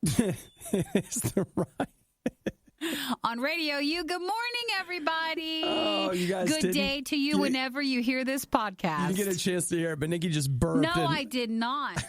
It's the Riot. On RadioU, good morning, everybody. Oh, you guys Good day to you whenever you hear this podcast. You get a chance to hear it, but Nikki just burped. No, I did not.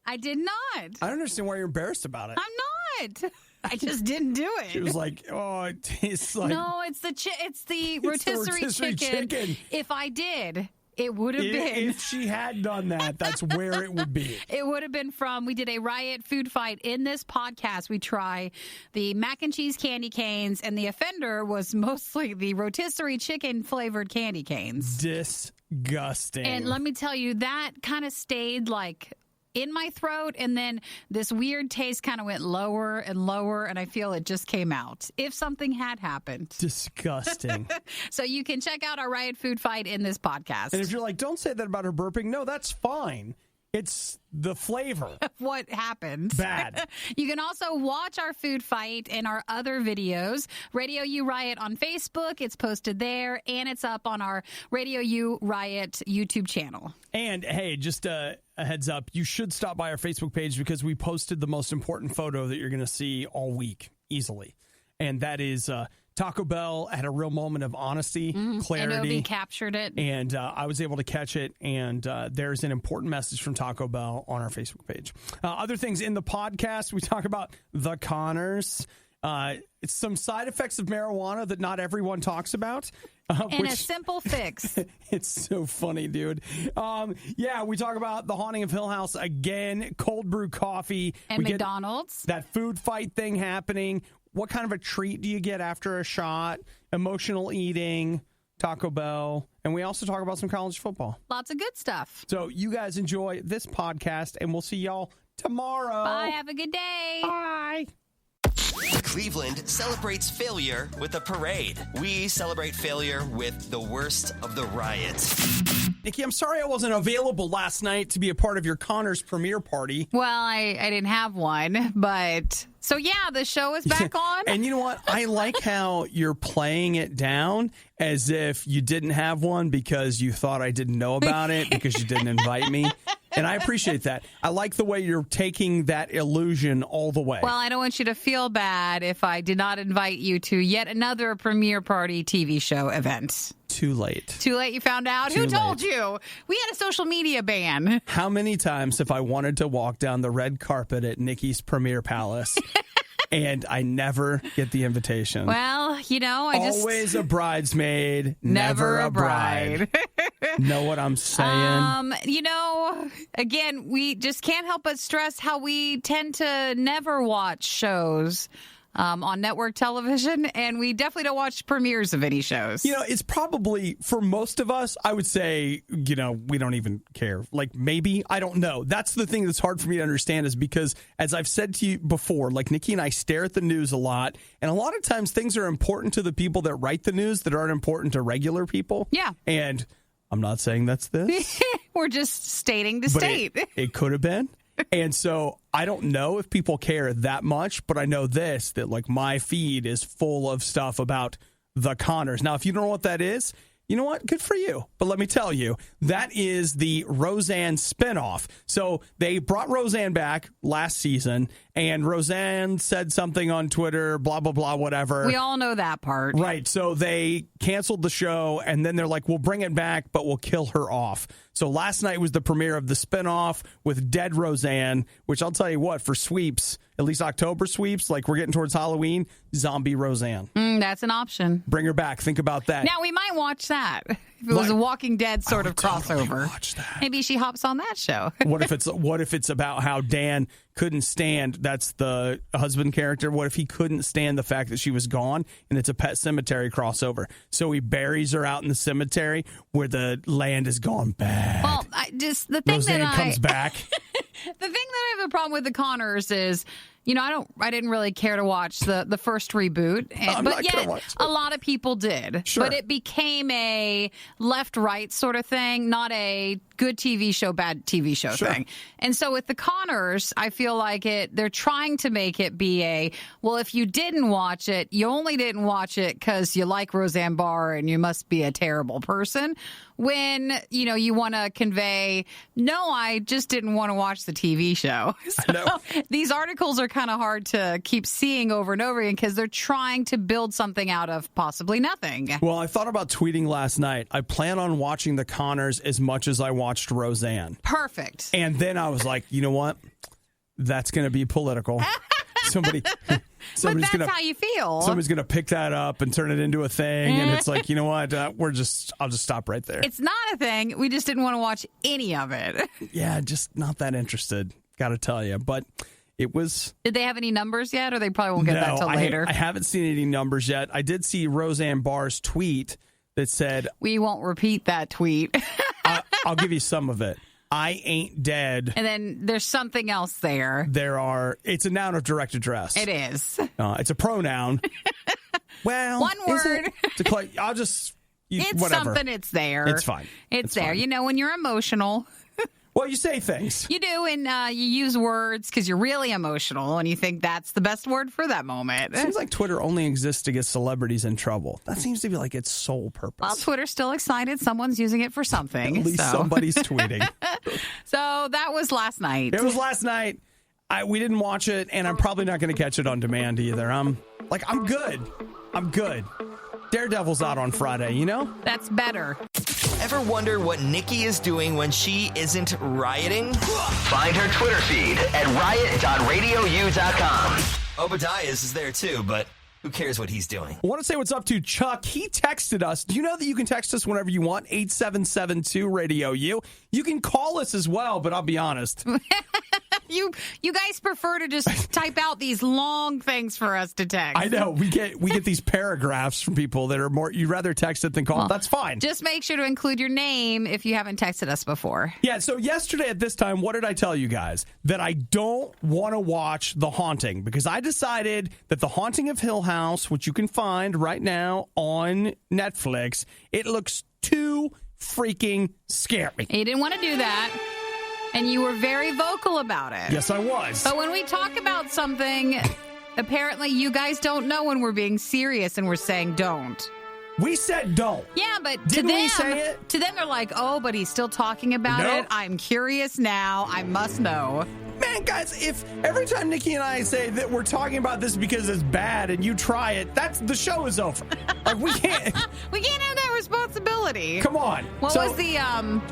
I did not. I don't understand why you're embarrassed about it. I'm not. I just didn't do it. She was like, oh, it tastes like... No, it's the rotisserie chicken. If I did... It would have been. If she had done that, that's where it would be. It would have been from, we did a Riot food fight. In this podcast, we try the mac and cheese candy canes, and the offender was mostly the rotisserie chicken flavored candy canes. Disgusting. And let me tell you, that kind of stayed like in my throat, and then this weird taste kind of went lower and lower, and I feel it just came out. If something had happened. Disgusting. So you can check out our Riot food fight in this podcast. And if you're like, don't say that about her burping, no, that's fine. It's the flavor. What happened. Bad. You can also watch our food fight and our other videos. RadioU Riot on Facebook. It's posted there, and it's up on our RadioU Riot YouTube channel. And, hey, just a heads up, you should stop by our Facebook page because we posted the most important photo that you're going to see all week, easily. And that is... Taco Bell had a real moment of honesty, clarity. And Obi captured it. And I was able to catch it. And there's an important message from Taco Bell on our Facebook page. Other things in the podcast, we talk about the Connors. It's some side effects of marijuana that not everyone talks about. And a simple fix. It's so funny, dude. We talk about the haunting of Hill House again, cold brew coffee. And McDonald's. That food fight thing happening. What kind of a treat do you get after a shot? Emotional eating, Taco Bell. And we also talk about some college football. Lots of good stuff. So you guys enjoy this podcast, and we'll see y'all tomorrow. Bye. Have a good day. Bye. Cleveland celebrates failure with a parade. We celebrate failure with the worst of the riots. Nikki, I'm sorry I wasn't available last night to be a part of your Connors premiere party. Well, I didn't have one, but... So, yeah, the show is back on. And you know what? I like how you're playing it down as if you didn't have one because you thought I didn't know about it because you didn't invite me. And I appreciate that. I like the way you're taking that illusion all the way. Well, I don't want you to feel bad if I did not invite you to yet another premiere party TV show event. Too late. Too late, you found out? Who told you? We had a social media ban. How many times have I wanted to walk down the red carpet at Nikki's Premiere Palace and I never get the invitation? Well, you know, Always a bridesmaid, never a bride. Know what I'm saying? You know, again, we just can't help but stress how we tend to never watch shows on network television, and we definitely don't watch premieres of any shows. You know, it's probably, for most of us, I would say, you know, we don't even care. Like, maybe, I don't know. That's the thing that's hard for me to understand is because, as I've said to you before, like, Nikki and I stare at the news a lot, and a lot of times things are important to the people that write the news that aren't important to regular people. Yeah. And I'm not saying that's this. We're just stating the state. It could have been. And so I don't know if people care that much, but I know this, that like my feed is full of stuff about the Connors. Now, if you don't know what that is, you know what? Good for you. But let me tell you, that is the Roseanne spinoff. So they brought Roseanne back last season, and Roseanne said something on Twitter, blah, blah, blah, whatever. We all know that part. Right. So they canceled the show, and then they're like, we'll bring it back, but we'll kill her off. So last night was the premiere of the spinoff with Dead Roseanne, which I'll tell you what, for sweeps, at least October sweeps, like we're getting towards Halloween, Zombie Roseanne. That's an option. Bring her back. Think about that. Now, we might watch that. If it was a Walking Dead sort of crossover. Totally watch that. Maybe she hops on that show. What if it's about how Dan couldn't stand, that's the husband character, what if he couldn't stand the fact that she was gone, and it's a Pet Cemetery crossover? So he buries her out in the cemetery where the land has gone bad. Well, the thing Roseanne comes back. The thing that I have a problem with the Connors is, you know, I didn't really care to watch the first reboot, but yet a lot of people did. Sure. But it became a left-right sort of thing, not a good TV show, bad TV show thing. And so with the Connors, I feel like they're trying to make it be well, if you didn't watch it, you only didn't watch it because you like Roseanne Barr and you must be a terrible person. When, you know, you want to convey, no, I just didn't want to watch the TV show. So these articles are kind of hard to keep seeing over and over again because they're trying to build something out of possibly nothing. Well, I thought about tweeting last night. I plan on watching the Connors as much as I watched Roseanne. Perfect. And then I was like, you know what? That's going to be political. Somebody's But that's how you feel. Somebody's going to pick that up and turn it into a thing. And it's like, you know what? I'll just stop right there. It's not a thing. We just didn't want to watch any of it. Yeah, just not that interested. Got to tell you. But it was... Did they have any numbers yet? Or they probably won't get that till later? I haven't seen any numbers yet. I did see Roseanne Barr's tweet that said... We won't repeat that tweet. I'll give you some of it. I ain't dead. And then there's something else there. It's a noun of direct address. It is. It's a pronoun. Well, one word. I'll just, it's whatever. Something, it's there. It's fine. It's there. Fine. You know, when you're emotional. Well, you say things. You do, and you use words because you're really emotional, and you think that's the best word for that moment. It seems like Twitter only exists to get celebrities in trouble. That seems to be like its sole purpose. Well, Twitter's still excited. Someone's using it for something. At least somebody's tweeting. So that was last night. It was last night. We didn't watch it, and I'm probably not going to catch it on demand either. I'm good. I'm good. Daredevil's out on Friday, you know? That's better. Ever wonder what Nikki is doing when she isn't rioting? Find her Twitter feed at riot.radiou.com. Obadiah's is there too, but who cares what he's doing? I want to say what's up to Chuck. He texted us. Do you know that you can text us whenever you want? 8772-RADIO-U. You can call us as well, but I'll be honest. You guys prefer to just type out these long things for us to text. I know. We get these paragraphs from people that are more, you'd rather text it than call. That's fine. Just make sure to include your name if you haven't texted us before. Yeah, so yesterday at this time, what did I tell you guys? That I don't want to watch The Haunting because I decided that The Haunting of Hill House, which you can find right now on Netflix, it looks too freaking scary. You didn't want to do that. And you were very vocal about it. Yes, I was. But when we talk about something, apparently you guys don't know when we're being serious and we're saying don't. We said don't. Yeah, but Didn't we say it? To them, they're like, oh, but he's still talking about it. I'm curious now. I must know. Man, guys, if every time Nikki and I say that we're talking about this because it's bad and you try it, the show is over. Like, we can't have that responsibility. Come on. What was the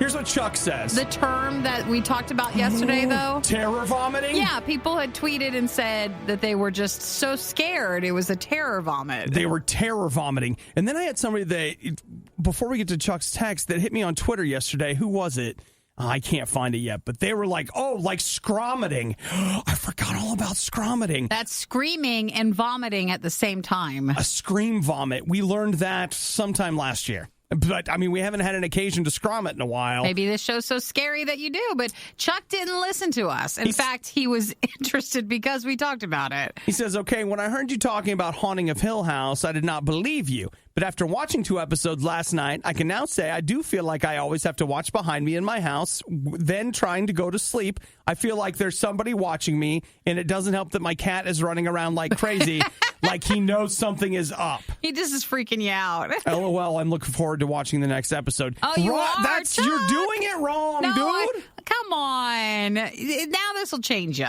here's what Chuck says. The term that we talked about yesterday, though? Terror vomiting? Yeah, people had tweeted and said that they were just so scared. It was a terror vomit. They were terror vomiting. And then I had somebody before we get to Chuck's text, that hit me on Twitter yesterday. Who was it? I can't find it yet, but they were like, oh, like scromiting. I forgot all about scromiting. That's screaming and vomiting at the same time. A scream vomit. We learned that sometime last year. But, I mean, we haven't had an occasion to scrom it in a while. Maybe this show's so scary that you do, but Chuck didn't listen to us. In fact, he was interested because we talked about it. He says, okay, when I heard you talking about Haunting of Hill House, I did not believe you. But after watching 2 episodes last night, I can now say I do feel like I always have to watch behind me in my house, then trying to go to sleep. I feel like there's somebody watching me, and it doesn't help that my cat is running around like crazy, like he knows something is up. He just is freaking you out. LOL, I'm looking forward to watching the next episode. Oh, you are, Chuck? You're doing it wrong, dude. Come on. Now this will change you.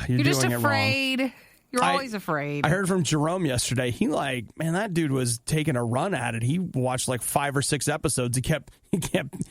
You're just doing afraid. It wrong. You're always afraid. I heard from Jerome yesterday. Man, that dude was taking a run at it. He watched like 5 or 6 episodes. He kept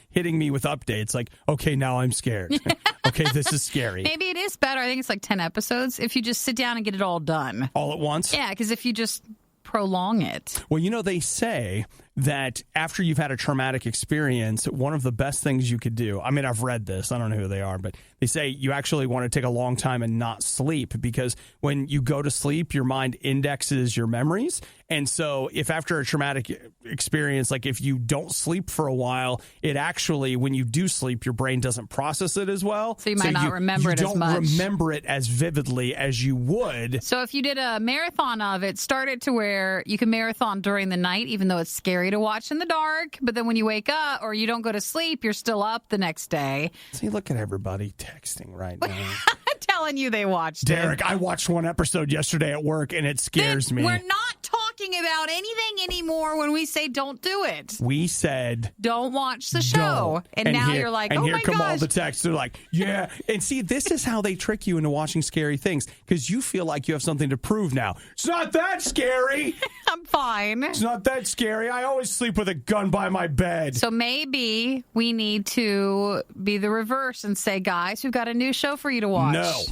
hitting me with updates like, okay, now I'm scared. Okay, this is scary. Maybe it is better. I think it's like 10 episodes if you just sit down and get it all done. All at once? Yeah, because if you just prolong it. Well, they say that after you've had a traumatic experience, one of the best things you could do, I mean, I've read this, I don't know who they are, but they say you actually want to take a long time and not sleep because when you go to sleep, your mind indexes your memories. And so if after a traumatic experience, like if you don't sleep for a while, it actually, when you do sleep, your brain doesn't process it as well. So you might not remember it as much. You don't remember it as vividly as you would. So if you did a marathon of it, start it to where you can marathon during the night, even though it's scary to watch in the dark. But then when you wake up or you don't go to sleep, you're still up the next day. See, look at everybody texting right now. Telling you they watched Derek, I watched 1 episode yesterday at work and it scares me. We're not talking talking about anything anymore when we say don't do it. We said don't watch the show. don't. And now you're like, oh my gosh. And here come all the texts. They're like, yeah. And see, this is how they trick you into watching scary things because you feel like you have something to prove now. It's not that scary. I'm fine. It's not that scary. I always sleep with a gun by my bed. So maybe we need to be the reverse and say, guys, we've got a new show for you to watch. No.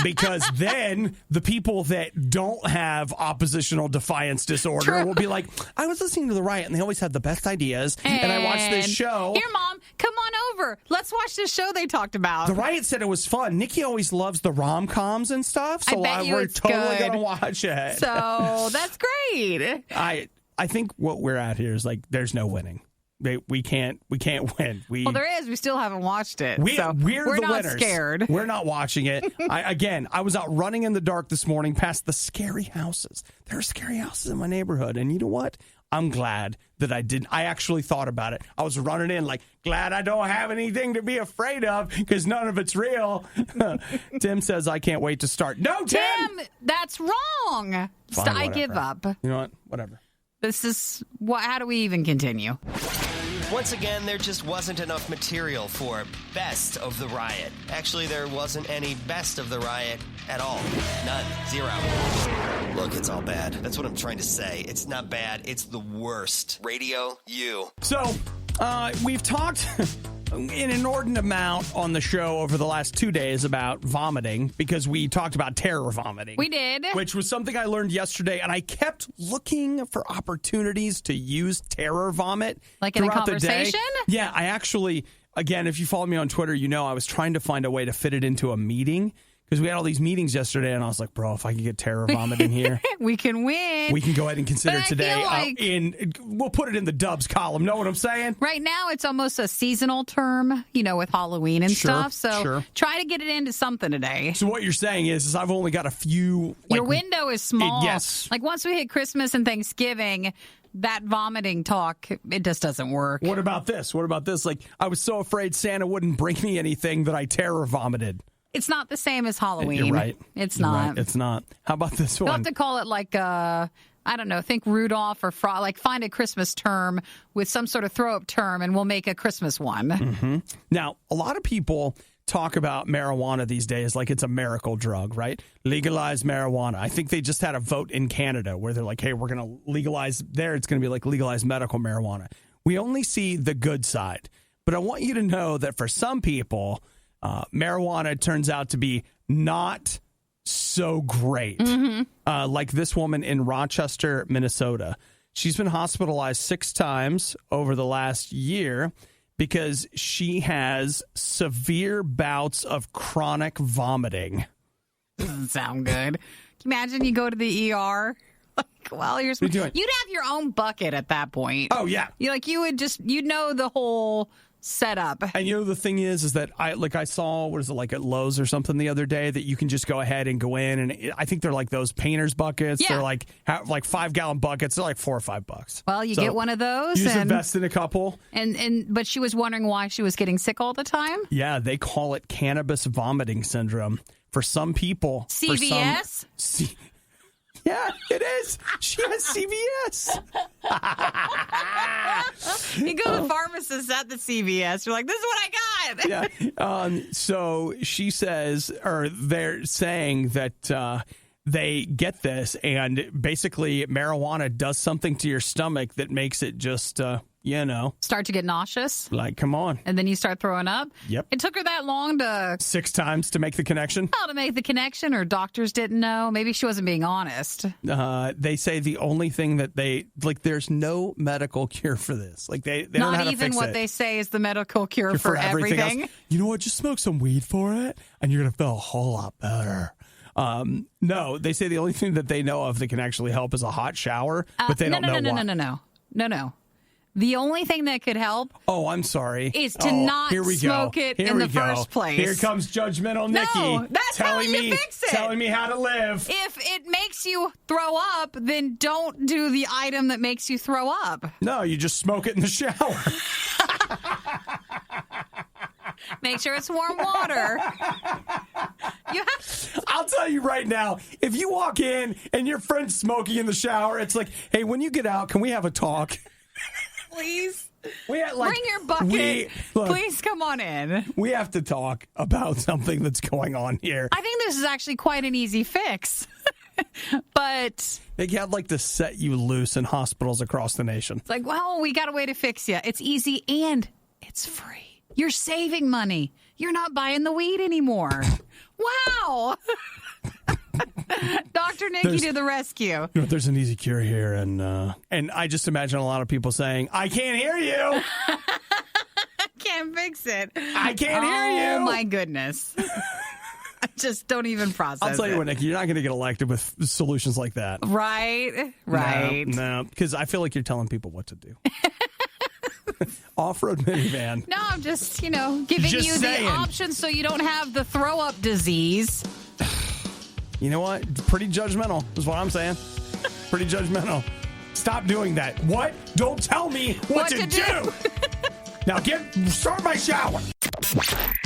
Because then the people that don't have oppositional defiance disorder will be like, I was listening to the Riot and they always had the best ideas. And I watched this show. Here, Mom, come on over. Let's watch this show they talked about. The Riot said it was fun. Nikki always loves the rom-coms and stuff. So we're totally going to watch it. So that's great. I think what we're at here is like, there's no winning. We can't win. Well, there is. We still haven't watched it. We're the not winners. Scared. We're not watching it. I was out running in the dark this morning past the scary houses. There are scary houses in my neighborhood. And you know what? I'm glad that I didn't. I actually thought about it. I was running in like, glad I don't have anything to be afraid of because none of it's real. Tim says, I can't wait to start. No, Tim! That's wrong. Fine, I give up. You know what? Whatever. This is how do we even continue? Once again, there just wasn't enough material for Best of the Riot. Actually, there wasn't any Best of the Riot at all. None. Zero. Look, it's all bad. That's what I'm trying to say. It's not bad. It's the worst. RadioU. So, we've talked an inordinate amount on the show over the last 2 days about vomiting because we talked about terror vomiting. We did. Which was something I learned yesterday, and I kept looking for opportunities to use terror vomit like in a throughout conversation? the day. Yeah, I actually, again, if you follow me on Twitter, you know I was trying to find a way to fit it into a meeting. Because we had all these meetings yesterday, and I was like, bro, if I could get terror vomit in here. We can win. We can go ahead and consider today. Like we'll put it in the dubs column. Know what I'm saying? Right now, it's almost a seasonal term, with Halloween and stuff. So try to get it into something today. So what you're saying is I've only got a few. Your window is small. Yes. Like once we hit Christmas and Thanksgiving, that vomiting talk, it just doesn't work. What about this? Like, I was so afraid Santa wouldn't bring me anything that I terror vomited. It's not the same as Halloween. You're right. It's You're not. Right. It's not. How about this one? You'll have to call it like, I don't know, think Rudolph or Frog. Like find a Christmas term with some sort of throw-up term, and we'll make a Christmas one. Mm-hmm. Now, a lot of people talk about marijuana these days like it's a miracle drug, right? Legalize marijuana. I think they just had a vote in Canada where they're like, hey, we're going to legalize there. It's going to be like legalized medical marijuana. We only see the good side. But I want you to know that for some people, marijuana turns out to be not so great. Mm-hmm. Like this woman in Rochester, Minnesota. She's been hospitalized 6 times over the last year because she has severe bouts of chronic vomiting. Doesn't sound good. Can you imagine you go to the ER? You'd have your own bucket at that point. Oh, yeah. You'd know the whole setup. And the thing is that I saw, what is it, like at Lowe's or something the other day that you can just go ahead and go in, and I think they're like those painter's buckets. Yeah. They're like 5-gallon buckets. They're like $4 or $5. Well, you get one of those. You just invest in a couple. But she was wondering why she was getting sick all the time. Yeah, they call it cannabis vomiting syndrome. For some people. CVS? Yeah, it is. She has CVS. You go to the pharmacist at the CVS. You're like, this is what I got. Yeah. So she says, or they're saying that they get this, and basically marijuana does something to your stomach that makes it just, start to get nauseous. Like, come on. And then you start throwing up. Yep. It took her that long to... 6 times to make the connection? How to make the connection, or doctors didn't know. Maybe she wasn't being honest. They say the only thing that there's no medical cure for this. Like, they don't know how to fix it. Not even what they say is the medical cure for everything. Else. You know what? Just smoke some weed for it, and you're going to feel a whole lot better. No, they say the only thing that they know of that can actually help is a hot shower, but they don't know what. No. The only thing that could help I'm sorry. Is to not smoke it in the first place. Here comes judgmental Nikki. No, that's how you fix it. Telling me how to live. If it makes you throw up, then don't do the item that makes you throw up. No, you just smoke it in the shower. Make sure it's warm water. I'll tell you right now, if you walk in and your friend's smoking in the shower, it's like, hey, when you get out, can we have a talk? Please. Bring your bucket. Please come on in. We have to talk about something that's going on here. I think this is actually quite an easy fix. But they had to set you loose in hospitals across the nation. It's like, well, we got a way to fix you. It's easy and it's free. You're saving money. You're not buying the weed anymore. Wow. Dr. Nikki to the rescue. There's an easy cure here. And I just imagine a lot of people saying, I can't hear you. I can't fix it. I can't hear you. Oh, my goodness. I just don't even process I'll tell you what, Nikki, you're not going to get elected with solutions like that. Right. No, because I feel like you're telling people what to do. Off-road minivan. No, I'm just, giving you the option so you don't have the throw-up disease. You know what? Pretty judgmental is what I'm saying. Pretty judgmental. Stop doing that. What? Don't tell me what to do. Now start my shower.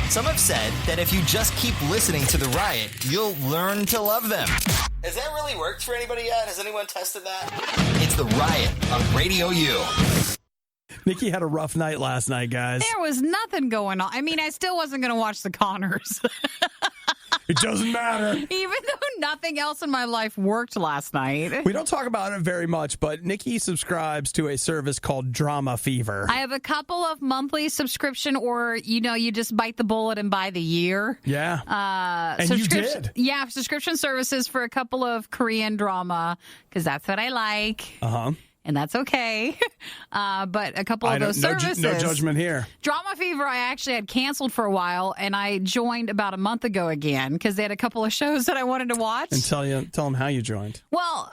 Some have said that if you just keep listening to The Riot, you'll learn to love them. Has that really worked for anybody yet? Has anyone tested that? It's The Riot on RadioU. Nikki had a rough night last night, guys. There was nothing going on. I mean, I still wasn't going to watch the Connors. It doesn't matter. Even though nothing else in my life worked last night. We don't talk about it very much, but Nikki subscribes to a service called Drama Fever. I have a couple of monthly subscription, or, you just bite the bullet and buy the year. Yeah. And you did. Yeah, subscription services for a couple of Korean drama, because that's what I like. Uh-huh. And that's okay. But a couple of those services. No judgment here. Drama Fever, I actually had canceled for a while, and I joined about a month ago again because they had a couple of shows that I wanted to watch. And tell them how you joined. Well,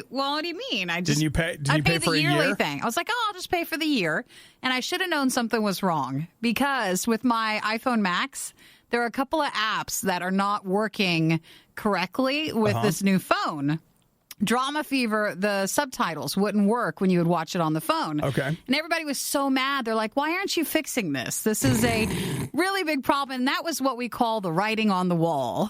what do you mean? Didn't you pay? Did you pay for a year? I paid the yearly thing. I was like, I'll just pay for the year. And I should have known something was wrong because with my iPhone Max, there are a couple of apps that are not working correctly with this new phone. Drama Fever, the subtitles wouldn't work when you would watch it on the phone. Okay. And everybody was so mad. They're like, why aren't you fixing this? This is a really big problem. And that was what we call the writing on the wall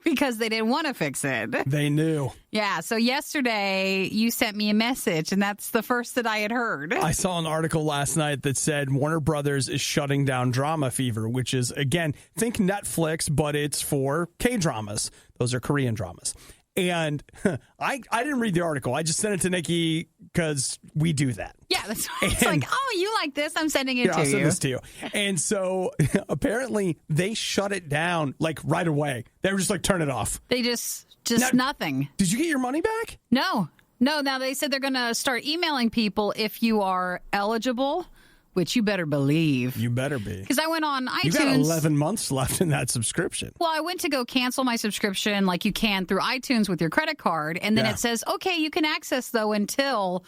because they didn't want to fix it. They knew. Yeah. So yesterday you sent me a message, and that's the first that I had heard. I saw an article last night that said Warner Brothers is shutting down Drama Fever, which is, again, think Netflix, but it's for K-dramas. Those are Korean dramas. And I didn't read the article. I just sent it to Nikki because we do that. Yeah, that's right. It's like, oh, you like this? I'm sending it to you. I'll send this to you. And so apparently they shut it down right away. They were just like, turn it off. They just nothing. Did you get your money back? No. Now they said they're going to start emailing people if you are eligible. Which you better believe. You better be. Because I went on iTunes. You got 11 months left in that subscription. Well, I went to go cancel my subscription like you can through iTunes with your credit card. And then it says, okay, you can access, though, until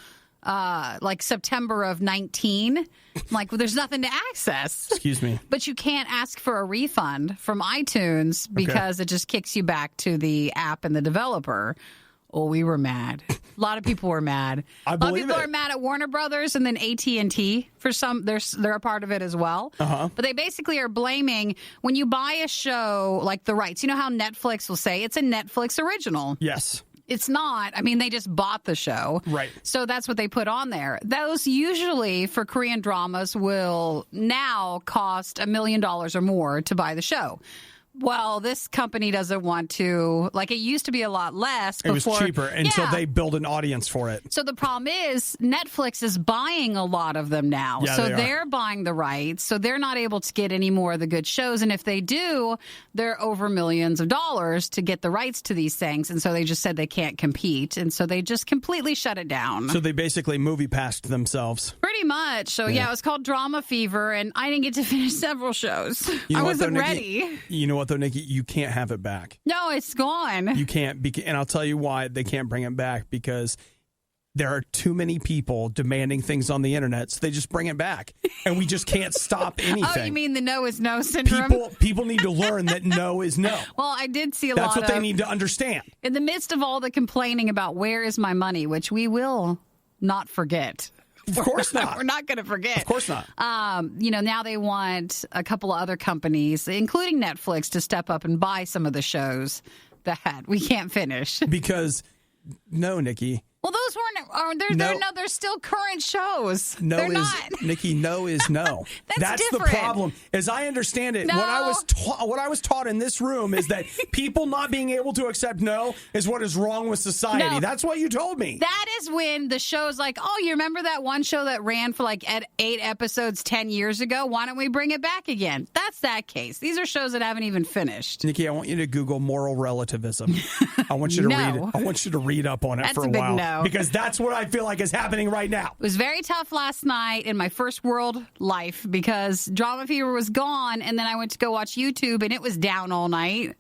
September of 19. Well, there's nothing to access. Excuse me. But you can't ask for a refund from iTunes because it just kicks you back to the app and the developer. Oh, we were mad. A lot of people were mad. I believe a lot of people are mad at Warner Brothers and then AT&T for some. They're a part of it as well. Uh-huh. But they basically are blaming when you buy a show like the rights. You know how Netflix will say it's a Netflix original. Yes. It's not. I mean, they just bought the show. Right. So that's what they put on there. Those usually for Korean dramas will now cost $1 million or more to buy the show. Well, this company doesn't want to, it used to be a lot less before. It was cheaper until they build an audience for it. So the problem is Netflix is buying a lot of them now. Yeah, so they're buying the rights. So they're not able to get any more of the good shows. And if they do, they're over millions of dollars to get the rights to these things. And so they just said they can't compete. And so they just completely shut it down. So they basically movie passed themselves. Pretty much. So, yeah, it was called Drama Fever. And I didn't get to finish several shows. I wasn't ready. You know what, though, Nikki? You can't have it back. No, it's gone. You can't. And I'll tell you why they can't bring it back. Because there are too many people demanding things on the internet, so they just bring it back. And we just can't stop anything. Oh, you mean the no is no syndrome? People need to learn that no is no. Well, I did see That's what they need to understand. In the midst of all the complaining about where is my money, which we will not forget. Of course not. We're not going to forget. Of course not. Now they want a couple of other companies, including Netflix, to step up and buy some of the shows that we can't finish. Because, no, Nikki. Well, those they're still current shows. No they're is not. Nikki. No is no. That's the different. problem. As I understand it, No. what I was taught in this room is that people not being able to accept no is what is wrong with society. No. That's what you told me. That is when the show's like, oh, you remember that one show that ran for like 8 episodes 10 years ago? Why don't we bring it back again? That's that case. These are shows that haven't even finished. Nikki, I want you to Google moral relativism. I want you to read it. I want you to read up on it for a big while. no. Because that's what I feel like is happening right now. It was very tough last night in my first world life because Drama Fever was gone, and then I went to go watch YouTube, and it was down all night.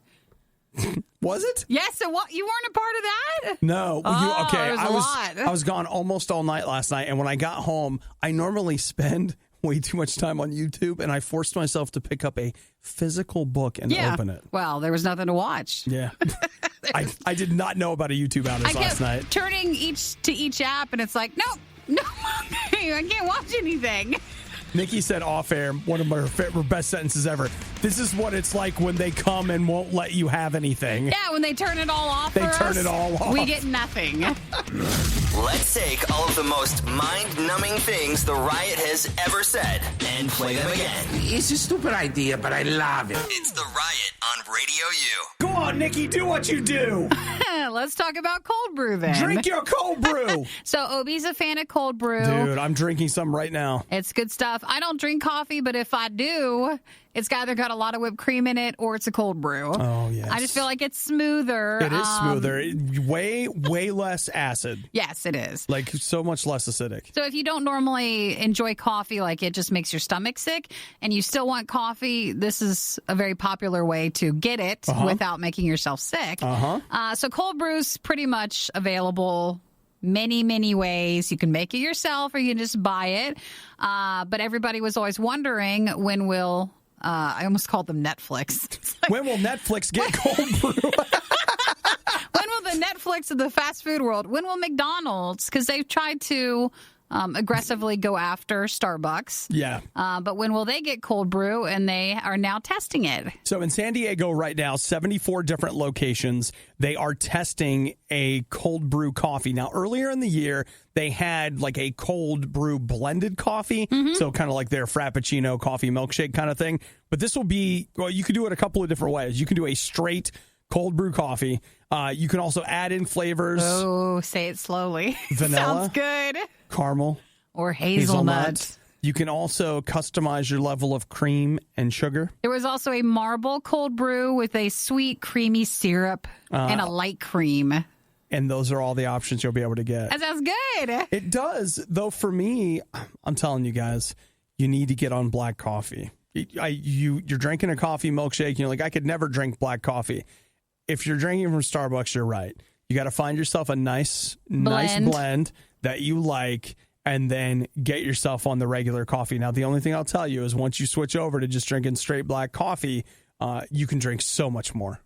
Was it? Yes, so what? You weren't a part of that? No. Okay. It was a lot. I was gone almost all night last night, and when I got home, I normally spend way too much time on YouTube, and I forced myself to pick up a physical book and open it. Well, there was nothing to watch. Yeah. I did not know about a YouTube outage last night. I kept turning each app, and it's like, no, I can't watch anything. Nikki said off air, one of her best sentences ever. This is what it's like when they come and won't let you have anything. Yeah, when they turn it all off. They turn it all off. We get nothing. Let's take all of the most mind-numbing things the Riot has ever said and play them again. It's a stupid idea, but I love it. It's the Riot on Radio U. Go on, Nikki, do what you do. Let's talk about cold brew then. Drink your cold brew. So Obi's a fan of cold brew. Dude, I'm drinking some right now. It's good stuff. I don't drink coffee, but if I do, it's either got a lot of whipped cream in it or it's a cold brew. Oh, yes. I just feel like it's smoother. It is smoother. Way less acid. Yes, it is. Like so much less acidic. So if you don't normally enjoy coffee, like it just makes your stomach sick, and you still want coffee, this is a very popular way to get it without making yourself sick. So cold brew's pretty much available many ways. You can make it yourself or you can just buy it. But everybody was always wondering when will... I almost called them Netflix. When will Netflix get cold brew? When will the Netflix of the fast food world? When will McDonald's? Because they've tried to aggressively go after Starbucks. Yeah. But when will they get cold brew? And they are now testing it. So in San Diego right now, 74 different locations, they are testing a cold brew coffee. Now, earlier in the year, they had like a cold brew blended coffee. So kind of like their Frappuccino coffee milkshake kind of thing. But this will be, well, you could do it a couple of different ways. You can do a straight cold brew coffee. You can also add in flavors. Oh, say it slowly. Vanilla. Sounds good. Caramel. Or hazelnut. You can also customize your level of cream and sugar. There was also a marble cold brew with a sweet, creamy syrup and a light cream. And those are all the options you'll be able to get. That sounds good. It does. Though for me, I'm telling you guys, you need to get on black coffee. You're drinking a coffee milkshake, and you're like, I could never drink black coffee. If you're drinking from Starbucks, you're right. You got to find yourself a nice blend that you like, and then get yourself on the regular coffee. Now, the only thing I'll tell you is once you switch over to just drinking straight black coffee, you can drink so much more.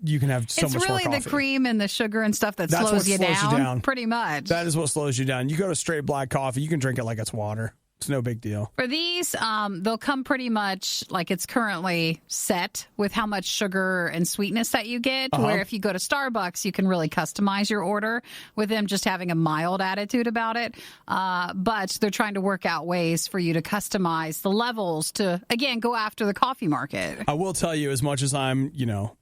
You can have so much more coffee. It's really the cream and the sugar and stuff that slows you down. Pretty much. That is what slows you down. You go to straight black coffee, you can drink it like it's water. It's no big deal. For these, they'll come pretty much like it's currently set with how much sugar and sweetness that you get, where if you go to Starbucks, you can really customize your order with them just having a mild attitude about it. But they're trying to work out ways for you to customize the levels to, again, go after the coffee market. I will tell you, as much as I'm,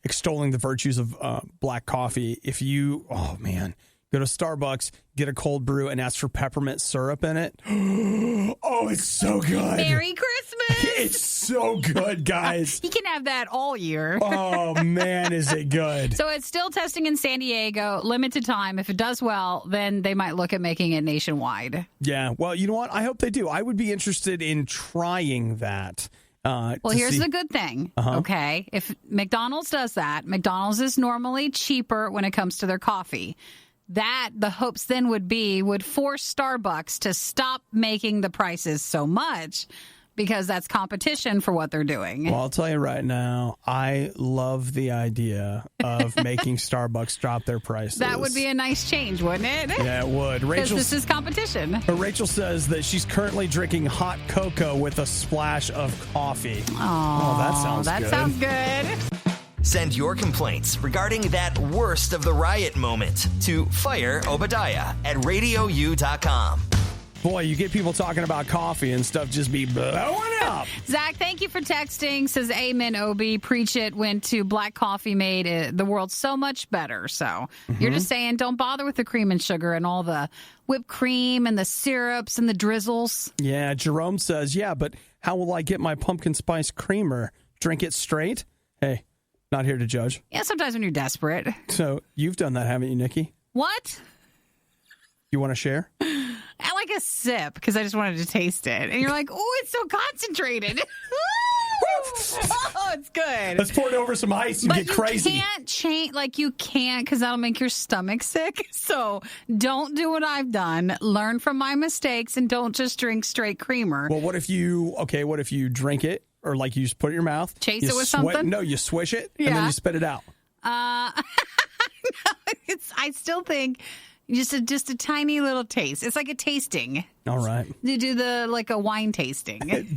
extolling the virtues of black coffee, if you, go to Starbucks, get a cold brew, and ask for peppermint syrup in it. Oh, it's so good. Merry Christmas. It's so good, guys. You can have that all year. Oh, man, is it good. So it's still testing in San Diego, limited time. If it does well, then they might look at making it nationwide. Yeah, well, you know what? I hope they do. I would be interested in trying that. Well, here's the good thing, okay? If McDonald's does that, McDonald's is normally cheaper when it comes to their coffee. That, the hopes then would force Starbucks to stop making the prices so much. because that's competition for what they're doing. Well, I'll tell you right now, I love the idea of making Starbucks drop their prices. That would be a nice change, wouldn't it? Yeah, it would. Because this is competition. Rachel says that she's currently drinking hot cocoa with a splash of coffee. Oh, that sounds good. That sounds good. Send your complaints regarding that worst of the riot moment to Fire Obadiah at RadioU.com. Boy, you get people talking about coffee and stuff just be blowing up. Zach, thank you for texting. Says, amen, Obi. Preach it. Went to black coffee made the world so much better. So you're just saying don't bother with the cream and sugar and all the whipped cream and the syrups and the drizzles. Yeah, Jerome says, yeah, but how will I get my pumpkin spice creamer? Drink it straight? Hey, not here to judge. Yeah, sometimes when you're desperate. So you've done that, haven't you, Nikki? What? You want to share? I like a sip because I just wanted to taste it. And you're like, oh, it's so concentrated. Oh, it's good. Let's pour it over some ice and get crazy. You can't change, you can't because that'll make your stomach sick. So don't do what I've done. Learn from my mistakes and don't just drink straight creamer. Well, what if you drink it or you just put it in your mouth? Chase it with something? No, you swish it and then you spit it out. I still think just a tiny little taste. It's like a tasting. All right. You do a wine tasting.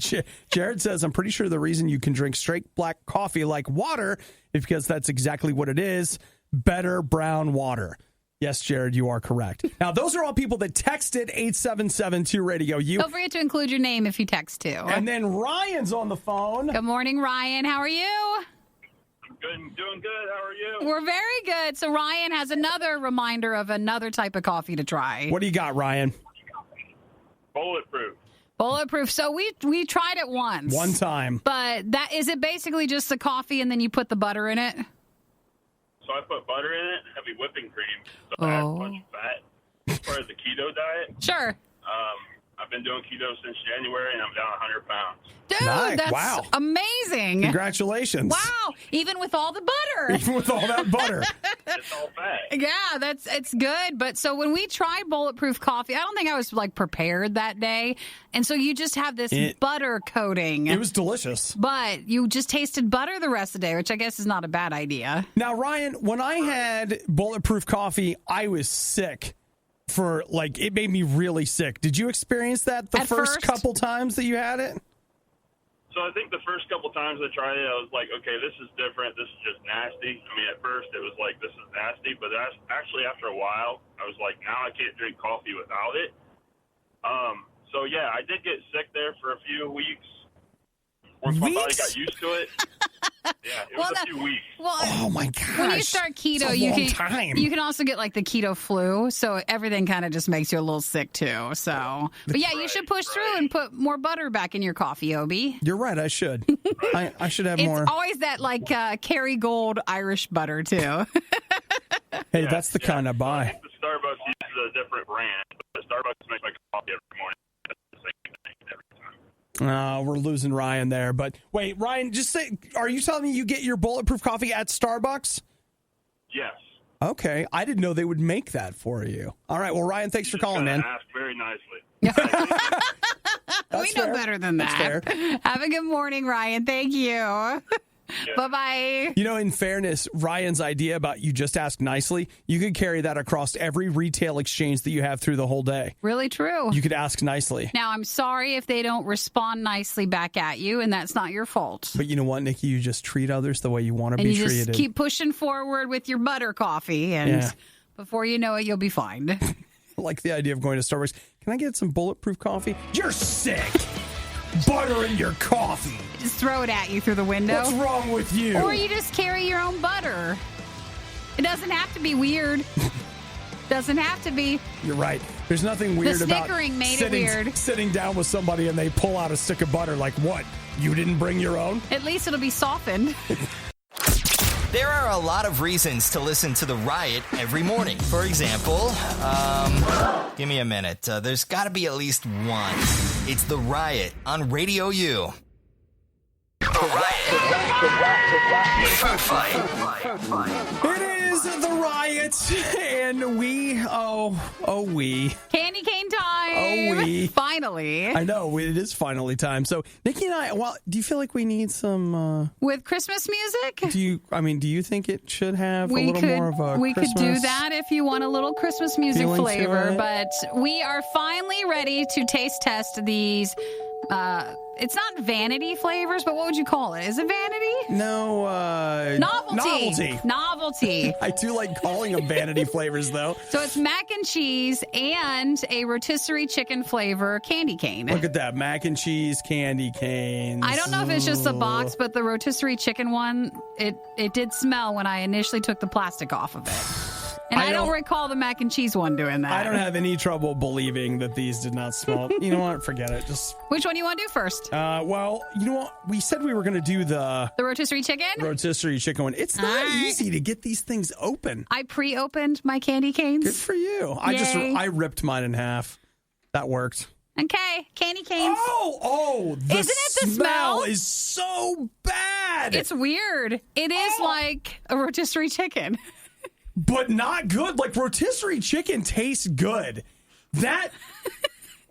Jared says, I'm pretty sure the reason you can drink straight black coffee like water is because that's exactly what it is. Better brown water. Yes, Jared, you are correct. Now, those are all people that texted 877-2-RADIO-U. Don't forget to include your name if you text too. And then Ryan's on the phone. Good morning, Ryan. How are you? Good, doing good. How are you? We're very good. So Ryan has another reminder of another type of coffee to try. What do you got, Ryan? Bulletproof. Bulletproof. So we tried it once. One time. But that is it basically just the coffee and then you put the butter in it? So I put butter in it, heavy whipping cream, so I have a bunch of fat. As far as the keto diet, Sure. I've been doing keto since January, and I'm down 100 pounds. Dude, Nice. that's Wow. amazing. Congratulations. Wow. Even with all the butter. Even with all that butter. It's all fat. Yeah, it's good. But so when we tried bulletproof coffee, I don't think I was prepared that day. And so you just have this butter coating. It was delicious. But you just tasted butter the rest of the day, which I guess is not a bad idea. Now, Ryan, when I had bulletproof coffee, I was sick. It made me really sick. Did you experience that the first couple times that you had it? So I think the first couple times I tried it, I was like, okay, this is different. This is just nasty. I mean, at first it was like, this is nasty. But actually, after a while, I was like, now I can't drink coffee without it. So, yeah, I did get sick there for a few weeks. Once my body got used to it. Yeah, it was a few weeks. Well, oh, my gosh. When you start keto, you can also get the keto flu. So everything kind of just makes you a little sick, too. So, but yeah, you should push through and put more butter back in your coffee, Obi. You're right. I should. I should have more. It's always that Kerrygold Irish butter, too. Hey, that's the kind I buy. I think the Starbucks uses a different brand. But Starbucks makes my coffee every morning. That's the same thing every time. We're losing Ryan there. But wait, Ryan, just say, are you telling me you get your bulletproof coffee at Starbucks? Yes. Okay. I didn't know they would make that for you. All right. Well, Ryan, thanks for calling, man. Ask very nicely. We know better than that. That's fair. Have a good morning, Ryan. Thank you. Yeah. Bye-bye. In fairness, Ryan's idea about you just ask nicely, you could carry that across every retail exchange that you have through the whole day. Really true. You could ask nicely. Now, I'm sorry if they don't respond nicely back at you, and that's not your fault. But you know what, Nikki? You just treat others the way you want to be treated. And you just keep pushing forward with your butter coffee, and before you know it, you'll be fine. I like the idea of going to Starbucks. Can I get some bulletproof coffee? You're sick. Butter in your coffee. Just throw it at you through the window. What's wrong with you? Or you just carry your own butter. It doesn't have to be weird. Doesn't have to be. You're right. There's nothing weird about snickering made it weird. Sitting down with somebody and they pull out a stick of butter. Like, what? You didn't bring your own? At least it'll be softened. There are a lot of reasons to listen to The Riot every morning. For example, give me a minute. There's got to be at least one. It's The Riot on RadioU. The Riot. Food Fight. It is is the Riot, and we. Candy cane time. Oh, we. Finally. I know, it is finally time. So, Nikki and I, do you feel like we need some... With Christmas music? Do you think it should have a little more of a We Christmas could do that if you want a little Christmas music feeling to flavor. it? But we are finally ready to taste test these... it's not vanity flavors, but what would you call it? Is it vanity? No, Novelty. I do like calling them vanity flavors, though. So it's mac and cheese and a rotisserie chicken flavor candy cane. Look at that. Mac and cheese candy canes. I don't know if it's just the box, but the rotisserie chicken one, it did smell when I initially took the plastic off of it. And I don't recall the mac and cheese one doing that. I don't have any trouble believing that these did not smell. You know what? Forget it. Which one do you want to do first? Well, you know what? We said we were going to do the rotisserie chicken? Rotisserie chicken one. It's not easy to get these things open. I pre-opened my candy canes. Good for you. Yay. I ripped mine in half. That worked. Okay, candy canes. The Isn't it the smell? is so bad. It's weird. It is like a rotisserie chicken. But not good. Like, rotisserie chicken tastes good. That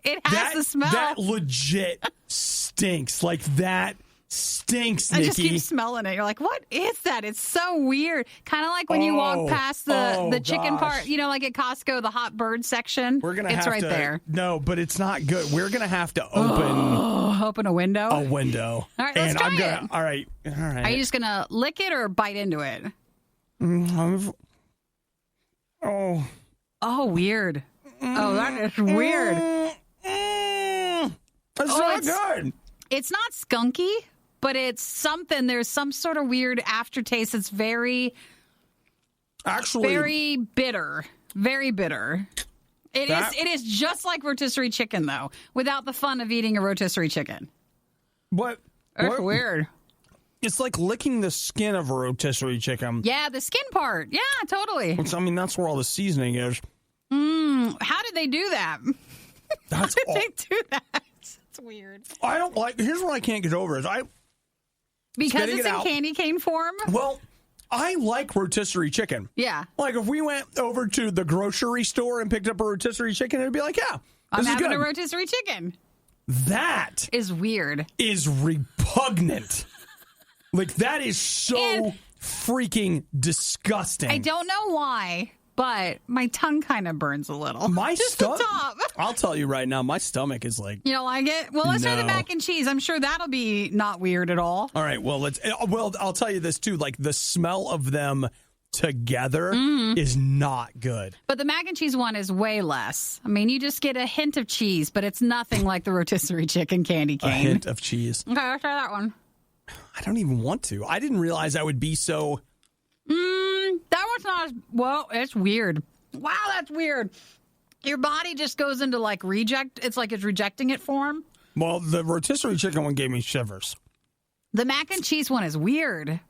it has the smell. That legit stinks. Like, that stinks, Nikki. I just keep smelling it. You're like, what is that? It's so weird. Kind of like when you walk past the chicken part, like at Costco, the hot bird section. It's right there. No, but it's not good. We're going to have to open a window? A window. All right, let's try it. All right. Are you just going to lick it or bite into it? Oh, weird. Oh, that is weird. That's not good. It's not skunky, but it's something. There's some sort of weird aftertaste that's very bitter. Very bitter. It is just like rotisserie chicken, though, without the fun of eating a rotisserie chicken. What? That's weird. It's like licking the skin of a rotisserie chicken. Yeah, the skin part. Yeah, totally. That's where all the seasoning is. How did they do that? How did they do that? It's weird. I don't like. Here's what I can't get over is because it's in candy cane form. Well, I like rotisserie chicken. Yeah. Like if we went over to the grocery store and picked up a rotisserie chicken, it'd be like, yeah, I'm having good. A rotisserie chicken. That is weird. Is repugnant. Like, that is so freaking disgusting. I don't know why, but my tongue kind of burns a little. Just the top. I'll tell you right now, my stomach is like... You don't like it? Well, let's try the mac and cheese. I'm sure that'll be not weird at all. All right, well, I'll tell you this, too. Like, the smell of them together is not good. But the mac and cheese one is way less. I mean, you just get a hint of cheese, but it's nothing like the rotisserie chicken candy cane. A hint of cheese. Okay, let's try that one. I don't even want to. I didn't realize I would be so... That one's not as... Well, it's weird. Wow, that's weird. Your body just goes into, like, reject. It's like it's rejecting it form. Well, the rotisserie chicken one gave me shivers. The mac and cheese one is weird.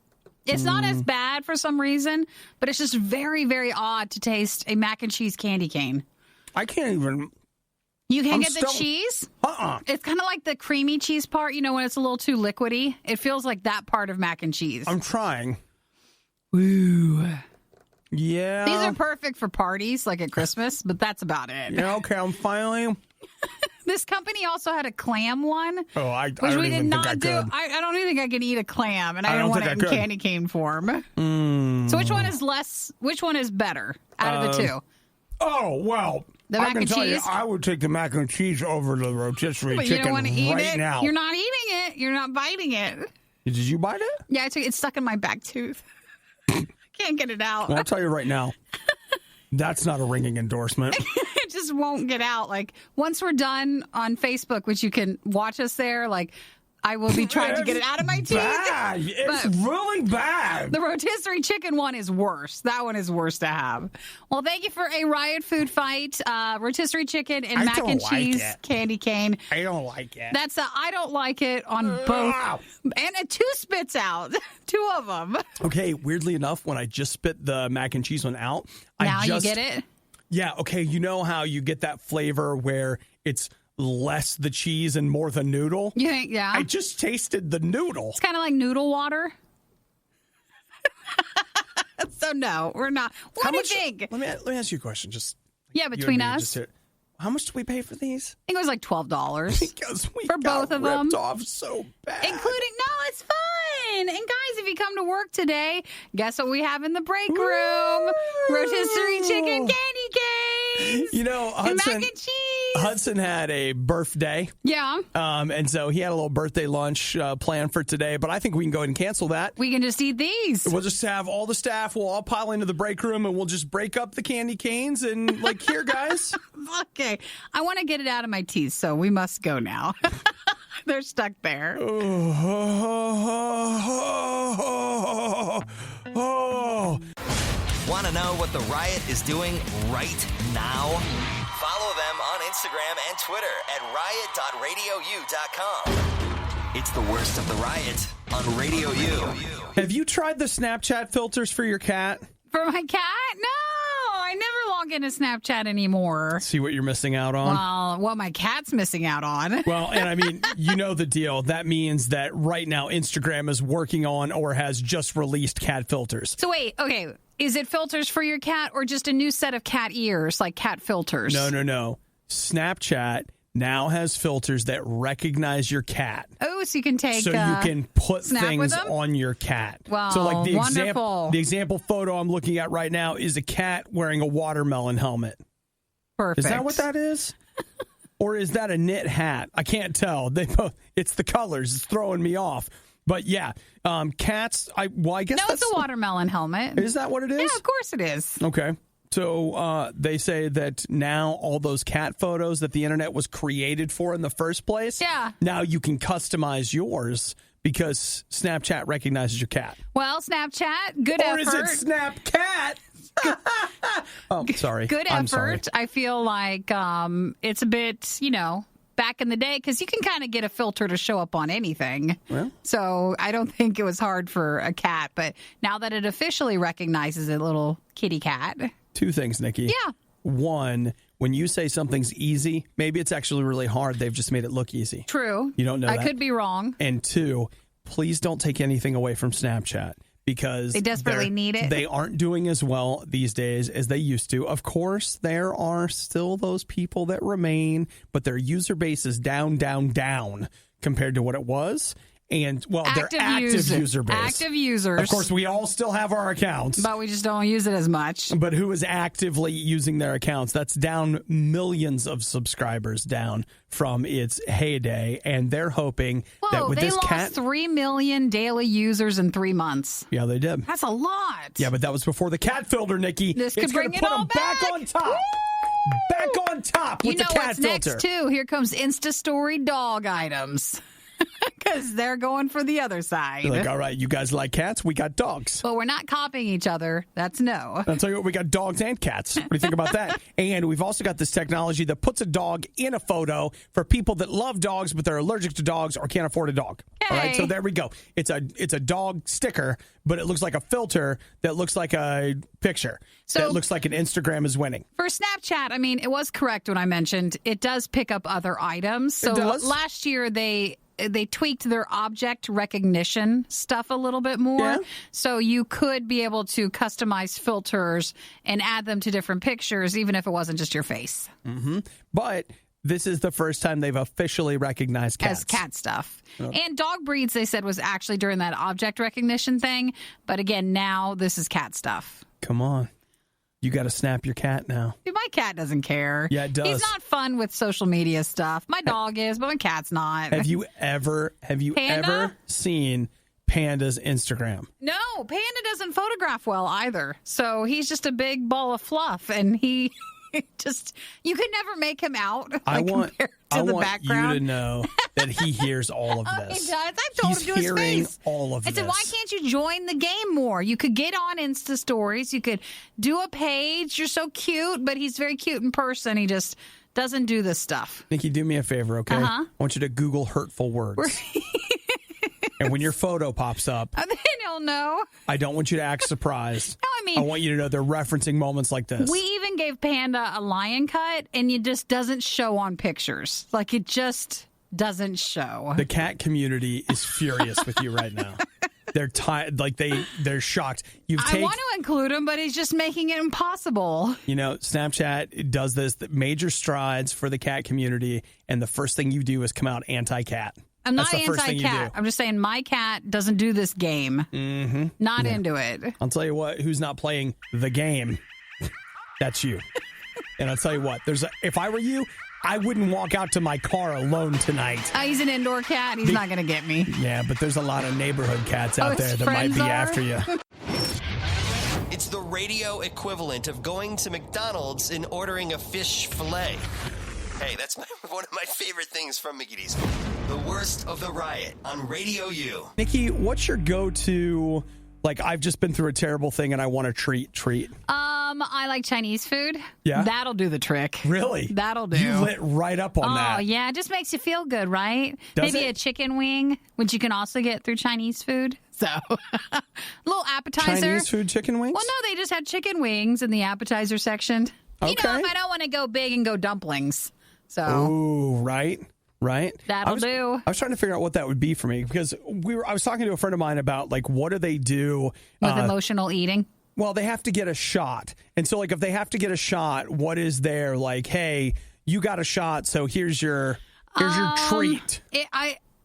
It's not as bad for some reason, but it's just very, very odd to taste a mac and cheese candy cane. I can't even... You can't get the cheese? It's kind of like the creamy cheese part, when it's a little too liquidy. It feels like that part of mac and cheese. I'm trying. Ooh. Yeah. These are perfect for parties, like at Christmas, but that's about it. Yeah, okay, I'm finally... This company also had a clam one. Oh, I don't even think I could. I don't even think I can eat a clam, and I don't want it in candy cane form. So which one is less? Which one is better out of the two? Oh, well... The mac I can and tell cheese? you, I would take the mac and cheese over the rotisserie but chicken you don't want to eat it now. You're not eating it. You're not biting it. Did you bite it? Yeah, I took it. It's stuck in my back tooth. Can't get it out. Well, I'll tell you right now, that's not a ringing endorsement. It just won't get out. Like, once we're done on Facebook, which you can watch us there, like, I will be trying to get it out of my teeth. Bad. It's really bad. The rotisserie chicken one is worse. That one is worse to have. Well, thank you for a Riot food fight. Rotisserie chicken and mac and cheese candy cane. I don't like it. That's I don't like it on both. And 2 spits out. 2 of them. Okay, weirdly enough, when I just spit the mac and cheese one out, you get it? Yeah, okay, you know how you get that flavor where it's less the cheese and more the noodle? You think, yeah? I just tasted the noodle. It's kind of like noodle water. So no, we're not. What do you think? Let me ask you a question. Just between us. How much do we pay for these? I think it was like $12 because we for got both of them. Ripped off so bad. Including, no, it's fun. And guys, if you come to work today, guess what we have in the break room? Rotisserie chicken candy canes. You know, and mac and cheese. Hudson had a birthday. Yeah. And so he had a little birthday lunch planned for today, but I think we can go ahead and cancel that. We can just eat these. We'll just have all the staff, we'll all pile into the break room, and we'll just break up the candy canes and, like, here, guys. Okay. I want to get it out of my teeth, so we must go now. They're stuck there. Want to know what the Riot is doing right now? Follow them on Instagram and Twitter at riot.radiou.com. It's the worst of the Riot on Radio U. Have you tried the Snapchat filters for your cat? For my cat? No. I never log into Snapchat anymore. See what you're missing out on? Well, what my cat's missing out on. Well, and I mean, you know the deal. That means that right now Instagram is working on or has just released cat filters. So wait, okay. Is it filters for your cat or just a new set of cat ears, like cat filters? No. Snapchat now has filters that recognize your cat. Oh, so you can take so you can put things on your cat. Well, so like wonderful. The example photo I'm looking at right now is a cat wearing a watermelon helmet. Perfect. Is that what that is? Or is that a knit hat? I can't tell. It's the colors. It's throwing me off. But yeah, cats. I guess it's a watermelon helmet. Is that what it is? Yeah, of course it is. Okay. So they say that now all those cat photos that the internet was created for in the first place, now you can customize yours because Snapchat recognizes your cat. Well, Snapchat, good effort. Or is it Snapcat? Oh, sorry. Good effort. Sorry. I feel like it's a bit, back in the day, because you can kind of get a filter to show up on anything. Well, so I don't think it was hard for a cat. But now that it officially recognizes a little kitty cat. Two things, Nikki. Yeah. One, when you say something's easy, maybe it's actually really hard. They've just made it look easy. True. You don't know that. I could be wrong. And two, please don't take anything away from Snapchat because they desperately need it. They aren't doing as well these days as they used to. Of course, there are still those people that remain, but their user base is down compared to what it was. And, well, their active user base. Active users. Of course, we all still have our accounts. But we just don't use it as much. But who is actively using their accounts? That's down millions of subscribers down from its heyday. And they're hoping that with this cat... they lost 3 million daily users in 3 months. Yeah, they did. That's a lot. Yeah, but that was before the cat filter, Nikki. This could bring it all back on top. Woo! Back on top with the cat filter. You know what's next, too? Here comes Insta Story dog items. Because they're going for the other side. They're like, all right, you guys like cats? We got dogs. Well, we're not copying each other. That's no. I'll tell you what, we got dogs and cats. What do you think about that? And we've also got this technology that puts a dog in a photo for people that love dogs, but they're allergic to dogs or can't afford a dog. Hey. All right, so there we go. It's a dog sticker, but it looks like a filter that looks like a picture. So that looks like an Instagram is winning. For Snapchat, I mean, it was correct when I mentioned it does pick up other items. So last year they tweaked their object recognition stuff a little bit more. Yeah. So you could be able to customize filters and add them to different pictures, even if it wasn't just your face. Mm-hmm. But this is the first time they've officially recognized cats. As cat stuff. And dog breeds, they said, was actually during that object recognition thing. But again, now this is cat stuff. Come on. You got to snap your cat now. Dude, my cat doesn't care. Yeah, it does. He's not fun with social media stuff. My dog is, but my cat's not. Have you ever seen Panda's Instagram? No, Panda doesn't photograph well either. So he's just a big ball of fluff, and he just, you could never make him out. I want background. you to know that he hears all of this. He does. I've told him to his face. All of I said, why can't you join the game more? You could get on Insta stories. You could do a page. You're so cute, but he's very cute in person. He just doesn't do this stuff. Nikki, do me a favor, okay? I want you to Google hurtful words. And when your photo pops up, then he'll know. I don't want you to act surprised. No, I mean, I want you to know they're referencing moments like this. We even gave Panda a lion cut, and it just doesn't show on pictures. Like, it just doesn't show. The cat community is furious with you right now. They're tired. Like they're shocked. I want to include him, but he's just making it impossible. Snapchat does this major strides for the cat community, and the first thing you do is come out anti-cat. I'm not anti-cat. I'm just saying my cat doesn't do this game. Mm-hmm. Not into it. I'll tell you what, who's not playing the game? That's you. And I'll tell you what, if I were you, I wouldn't walk out to my car alone tonight. He's an indoor cat. He's not going to get me. Yeah, but there's a lot of neighborhood cats out there that might be after you. It's the radio equivalent of going to McDonald's and ordering a fish fillet. Hey, that's one of my favorite things from McGee's. The worst of the riot on RadioU. Nikki, what's your go-to, like, I've just been through a terrible thing and I want a treat? I like Chinese food. Yeah? That'll do the trick. Really? That'll do. You lit right up on that. Oh, yeah. It just makes you feel good, right? Does Maybe it? a chicken wing, which you can also get through Chinese food. So, little appetizer. Chinese food chicken wings? Well, no, they just had chicken wings in the appetizer section. Okay. If I don't want to go big and go dumplings. So. Ooh, right. That'll do. I was trying to figure out what that would be for me because I was talking to a friend of mine about, like, what do they do with emotional eating? Well, they have to get a shot. And so, like, if they have to get a shot, what is their, like, hey, you got a shot, so here's your treat.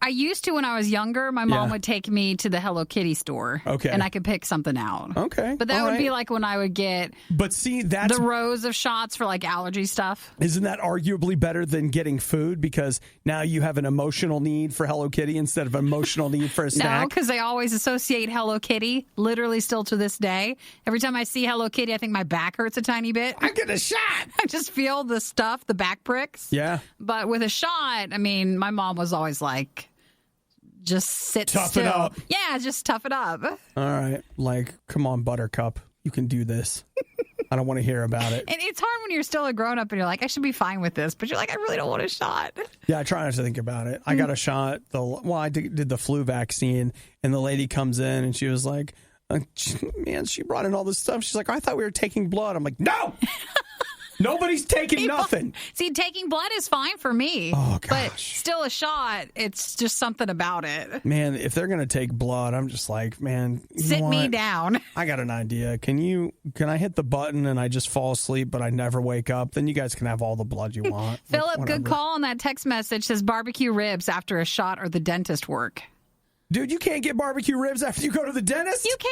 I used to when I was younger. My mom would take me to the Hello Kitty store. Okay. And I could pick something out. Okay. But that would be like when I would get the rows of shots for like allergy stuff. Isn't that arguably better than getting food? Because now you have an emotional need for Hello Kitty instead of an emotional need for a snack? No, because I always associate Hello Kitty, literally still to this day. Every time I see Hello Kitty, I think my back hurts a tiny bit. I get a shot. I just feel the stuff, the back pricks. Yeah. But with a shot, I mean, my mom was always like, just sit tough still. It up. Yeah, just tough it up. All right. Like, come on, Buttercup. You can do this. I don't want to hear about it. And it's hard when you're still a grown-up and you're like, I should be fine with this. But you're like, I really don't want a shot. Yeah, I try not to think about it. I got a shot. I did the flu vaccine, and the lady comes in, and she was like, man, she brought in all this stuff. She's like, I thought we were taking blood. I'm like, no! Nobody's taking nothing. See, taking blood is fine for me. Oh, gosh. But still a shot, it's just something about it. Man, if they're going to take blood, I'm just like, man, sit me down. I got an idea. Can I hit the button and I just fall asleep, but I never wake up? Then you guys can have all the blood you want. Philip, good call on that text message. Says barbecue ribs after a shot or the dentist work. Dude, you can't get barbecue ribs after you go to the dentist? You can.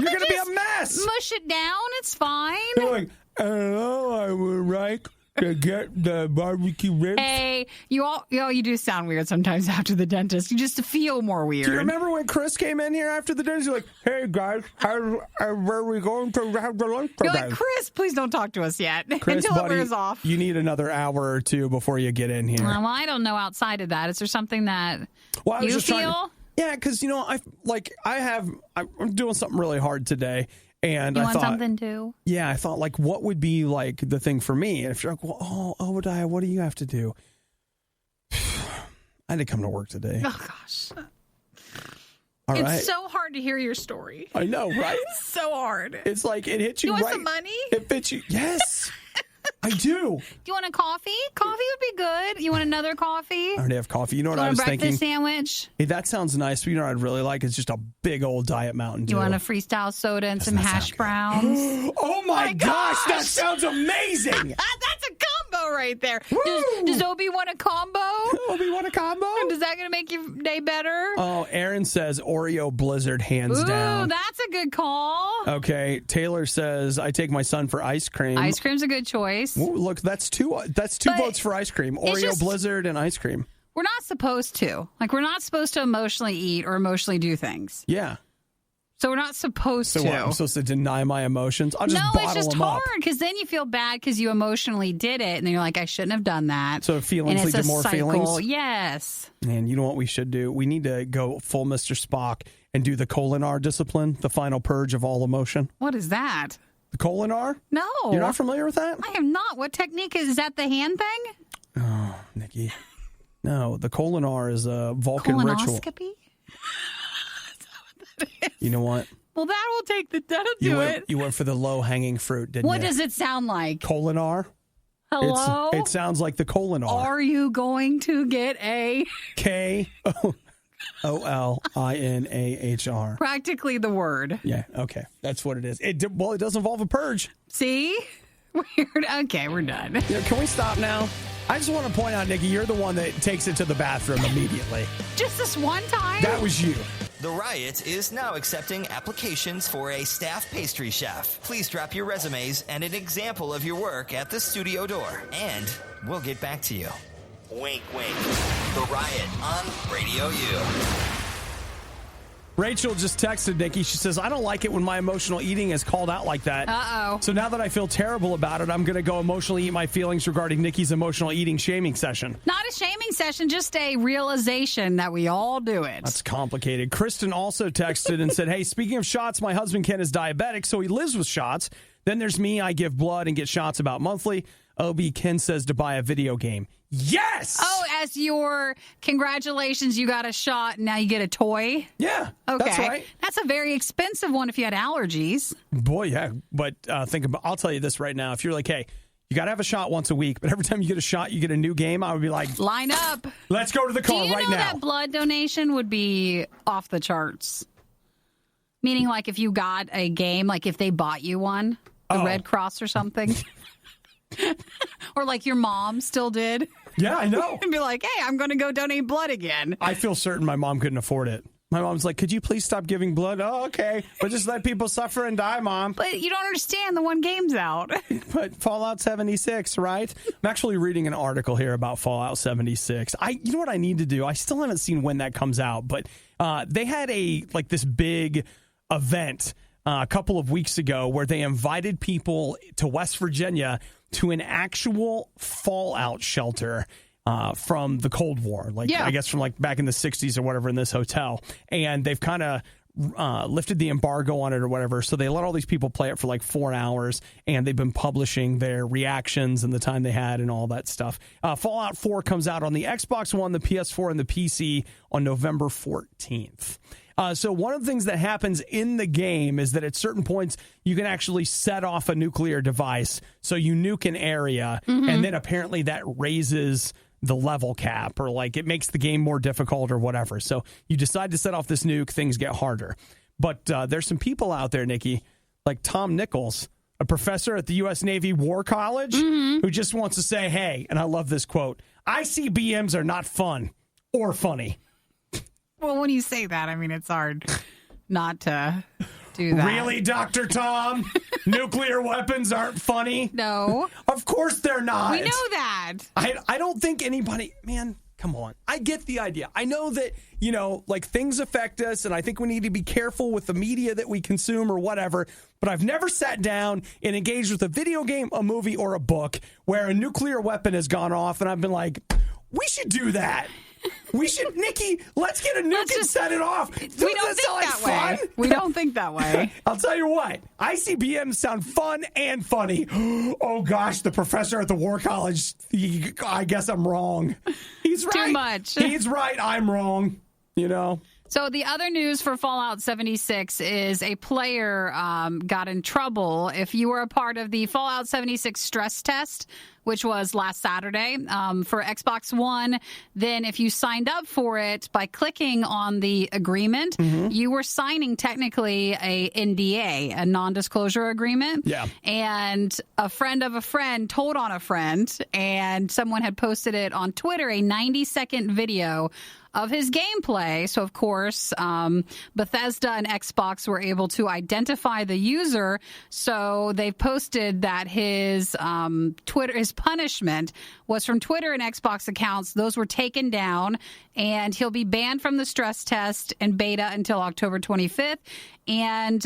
You're going to be a mess. Mush it down. It's fine. You're like, hello, I would like to get the barbecue ribs. Hey, you do sound weird sometimes after the dentist. You just feel more weird. Do you remember when Chris came in here after the dentist? You're like, hey, guys, where are we going to have the lunch today? You're like, Chris, please don't talk to us yet Chris, until buddy, it wears off. You need another hour or two before you get in here. Well, I don't know outside of that. Is there something that you feel? Yeah, because, I'm doing something really hard today. And you I want thought, something too? Yeah, I thought, like, what would be, like, the thing for me? And if you're like, well, Obadiah, what do you have to do? I had to come to work today. Oh, gosh. It's so hard to hear your story. I know, right? It's so hard. It's like, it hits you right. You right. want some money? It fits you. Yes. I do. Do you want a coffee? Coffee would be good. You want another coffee? I already have coffee. You know what I was thinking? Breakfast sandwich? Hey, that sounds nice. But you know what I'd really like? It's just a big old Diet Mountain Dew. You want a freestyle soda and some hash browns? Oh, my gosh. That sounds amazing. That's a combo right there. Does Obi want a combo? Obi want a combo? Is that going to make your day better? Oh, Aaron says Oreo Blizzard hands down. Ooh, that's a good call. Okay. Taylor says, I take my son for ice cream. Ice cream's a good choice. Ooh, look, that's two votes for ice cream. Oreo Blizzard and ice cream. We're not supposed to. Like, we're not supposed to emotionally eat or emotionally do things. Yeah. So we're not supposed to. So what, I'm supposed to deny my emotions? I'll just bottle them up. No, it's just hard because then you feel bad because you emotionally did it, and then you're like, I shouldn't have done that. So feelings lead to more feelings? Yes. And you know what we should do? We need to go full Mr. Spock and do the Kolinar discipline, the final purge of all emotion. What is that? The Kolinar? No. You're not familiar with that? I am not. What technique is that? The hand thing? Oh, Nikki. No, the Kolinar is a Vulcan ritual. Colonoscopy? You know what? Well, that'll do it. You went for the low-hanging fruit, didn't you? What does it sound like? Kolinar? Hello? It sounds like the Kolinar. Are you going to get a... K? Oh, OLINAHR. Practically the word. Yeah, okay. That's what it is. It does involve a purge. See? Weird. Okay, we're done. Yeah, can we stop now? I just want to point out, Nikki, you're the one that takes it to the bathroom immediately. Just this one time? That was you. The Riot is now accepting applications for a staff pastry chef. Please drop your resumes and an example of your work at the studio door, and we'll get back to you. Wink, wink. The Riot on Radio U. Rachel just texted Nikki. She says, I don't like it when my emotional eating is called out like that. Uh-oh. So now that I feel terrible about it, I'm going to go emotionally eat my feelings regarding Nikki's emotional eating shaming session. Not a shaming session, just a realization that we all do it. That's complicated. Kristen also texted and said, hey, speaking of shots, my husband Ken is diabetic, so he lives with shots. Then there's me. I give blood and get shots about monthly. OB Ken says to buy a video game. Yes! Oh, as your congratulations, you got a shot, and now you get a toy? Yeah, okay. That's right. That's a very expensive one if you had allergies. Boy, yeah. But I'll tell you this right now. If you're like, hey, you got to have a shot once a week, but every time you get a shot, you get a new game, I would be like, line up. Let's go to the car right now. Do you know that blood donation would be off the charts? Meaning, like, if you got a game, like if they bought you one, the Red Cross or something. Or like your mom still did. Yeah, I know. And be like, hey, I'm going to go donate blood again. I feel certain my mom couldn't afford it. My mom's like, could you please stop giving blood? Oh, okay. But just let people suffer and die, Mom. But you don't understand. The one game's out. But Fallout 76, right? I'm actually reading an article here about Fallout 76. You know what I need to do? I still haven't seen when that comes out, but they had this big event a couple of weeks ago where they invited people to West Virginia to an actual fallout shelter from the Cold War. I guess from back in the 60s or whatever in this hotel. And they've kind of lifted the embargo on it or whatever. So they let all these people play it for 4 hours, and they've been publishing their reactions and the time they had and all that stuff. Fallout 4 comes out on the Xbox One, the PS4, and the PC on November 14th. So one of the things that happens in the game is that at certain points you can actually set off a nuclear device. So you nuke an area, and then apparently that raises the level cap, or it makes the game more difficult or whatever. So you decide to set off this nuke, things get harder. But there's some people out there, Nikki, like Tom Nichols, a professor at the U.S. Navy War College, who just wants to say, hey, and I love this quote, ICBMs are not fun or funny. Well, when you say that, I mean, it's hard not to do that. Really, Dr. Tom? Nuclear weapons aren't funny? No. Of course they're not. We know that. I don't think anybody, man, come on. I get the idea. I know that, things affect us, and I think we need to be careful with the media that we consume or whatever, but I've never sat down and engaged with a video game, a movie, or a book where a nuclear weapon has gone off, and I've been like, we should do that. We should, Nikki, let's get a nuke and set it off. We don't think that way. We don't think that way. I'll tell you what, ICBMs sound fun and funny. Oh, gosh, the professor at the War College, I guess I'm wrong. He's right. Too much. He's right. I'm wrong, So the other news for Fallout 76 is a player got in trouble. If you were a part of the Fallout 76 stress test, which was last Saturday for Xbox One, then if you signed up for it by clicking on the agreement, you were signing technically a NDA, a non-disclosure agreement. Yeah. And a friend of a friend told on a friend, and someone had posted it on Twitter, a 90-second video of his gameplay. So, of course, Bethesda and Xbox were able to identify the user. So they posted that his his punishment was from Twitter and Xbox accounts. Those were taken down, and he'll be banned from the stress test and beta until October 25th. And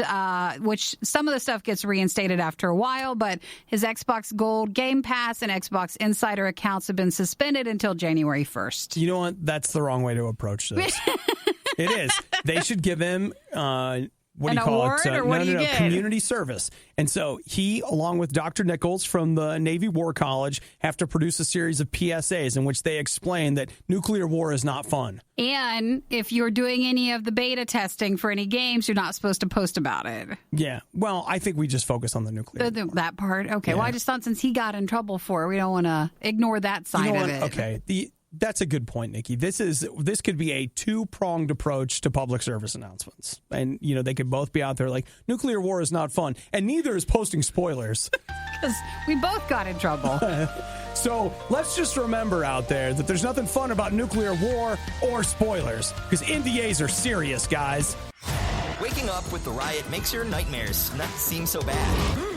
which some of the stuff gets reinstated after a while, but his Xbox Gold, Game Pass, and Xbox Insider accounts have been suspended until January 1st. You know what? That's the wrong way to approach this. It is. They should give him what do you call it? Or what do you get? Community service. And so he, along with Dr. Nichols from the Navy War College, have to produce a series of PSAs in which they explain that nuclear war is not fun. And if you're doing any of the beta testing for any games, you're not supposed to post about it. Yeah. Well, I think we just focus on the nuclear. That part. Okay. Yeah. Well, I just thought since he got in trouble for it, we don't want to ignore that side of it. Okay. That's a good point, Nikki. This could be a two-pronged approach to public service announcements. And, they could both be out there like, nuclear war is not fun. And neither is posting spoilers. Because we both got in trouble. So let's just remember out there that there's nothing fun about nuclear war or spoilers. Because NDAs are serious, guys. Waking up with the Riot makes your nightmares not seem so bad.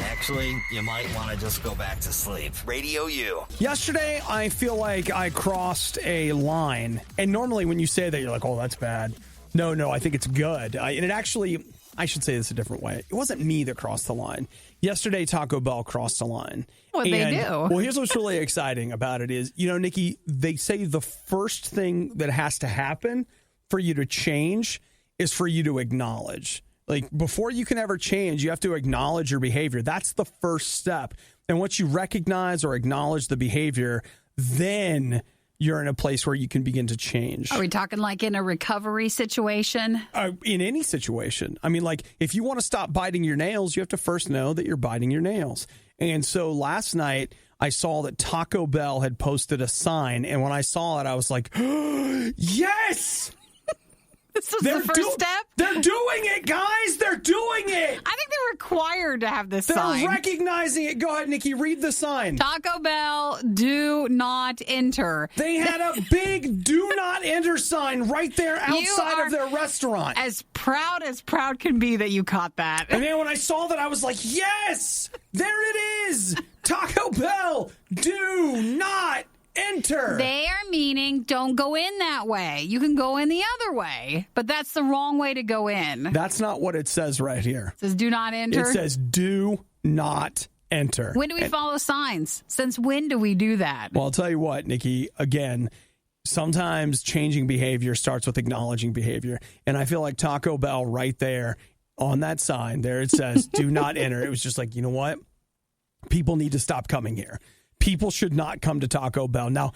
Actually, you might want to just go back to sleep. RadioU. Yesterday, I feel like I crossed a line. And normally when you say that, you're like, oh, that's bad. No, I think it's good. And it actually, I should say this a different way. It wasn't me that crossed the line. Yesterday, Taco Bell crossed the line. What'd they do? Well, here's what's really exciting about it is, Nikki, they say the first thing that has to happen for you to change is for you to acknowledge. Like, before you can ever change, you have to acknowledge your behavior. That's the first step. And once you recognize or acknowledge the behavior, then you're in a place where you can begin to change. Are we talking like in a recovery situation? In any situation. I mean, like, if you want to stop biting your nails, you have to first know that you're biting your nails. And so last night, I saw that Taco Bell had posted a sign. And when I saw it, I was like, yes! This is the first step? They're doing it, guys! They're doing it! I think they're required to have this sign. They're recognizing it. Go ahead, Nikki, read the sign. Taco Bell, do not enter. They had a big do not enter sign right there outside of their restaurant. As proud can be that you caught that. And then when I saw that, I was like, yes! There it is! Taco Bell, do not enter. They are meaning don't go in that way. You can go in the other way, but that's the wrong way to go in. That's not what it says right here. It says do not enter? It says do not enter. When do we follow signs? Since when do we do that? Well, I'll tell you what, Nikki, again, sometimes changing behavior starts with acknowledging behavior. And I feel like Taco Bell right there on that sign, there it says do not enter. It was just like, you know what? People need to stop coming here. People should not come to Taco Bell. Now,